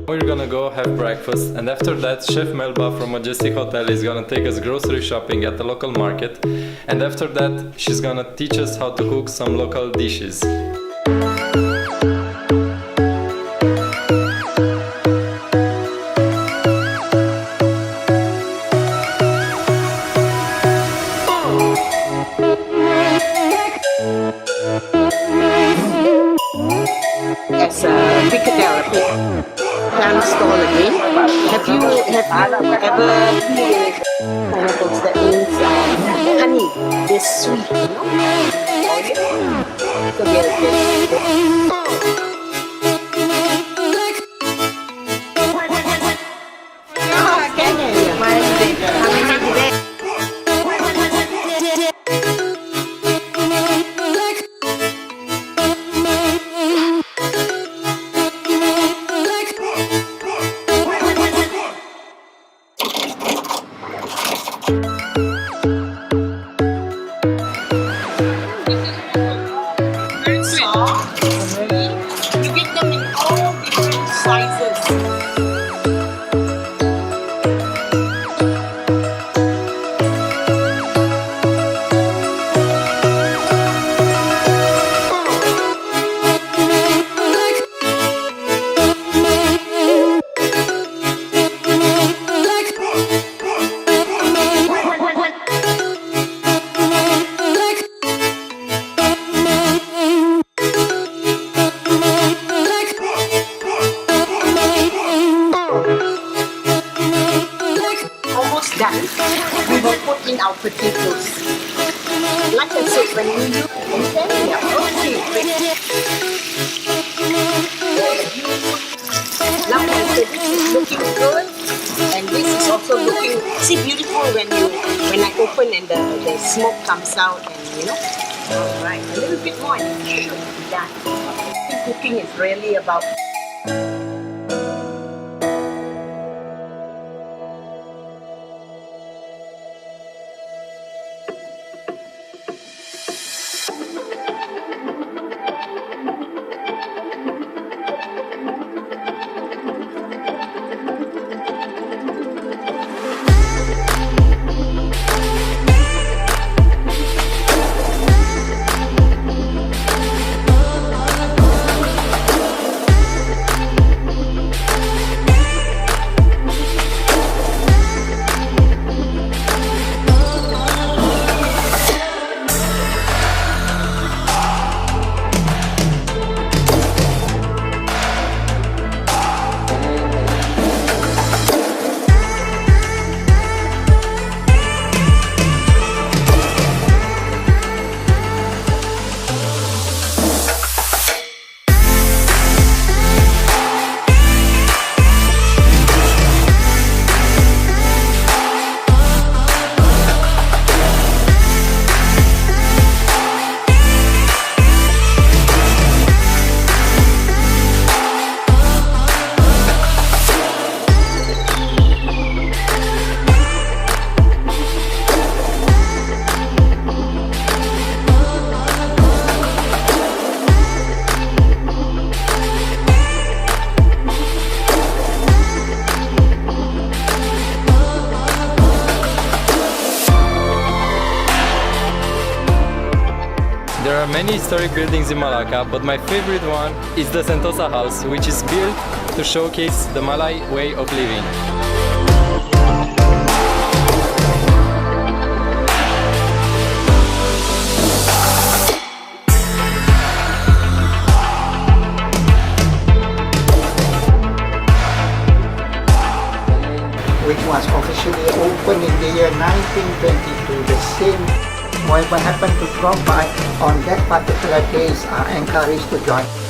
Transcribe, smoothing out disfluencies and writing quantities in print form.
We're gonna go have breakfast, and after that Chef Melba from Majestic Hotel is gonna take us grocery shopping at the local market, and after that she's gonna teach us how to cook some local dishes. As a picadilly plant stall again. Have you ever eaten pineapples? That means honey. They're sweet, you know? So you get them in all different sizes. Done. We will put in our potatoes. Like I said, when we do them, they are okay. Now I said this is looking good, and this is also looking beautiful when I open and the smoke comes out, and you know. Alright, a little bit more and it should be done. I think cooking is really about There are many historic buildings in Malacca, but my favorite one is the Sentosa House, which is built to showcase the Malay way of living. Which was officially opened in the year 1922. The same, whoever happened to drop by on that particular days are encouraged to join.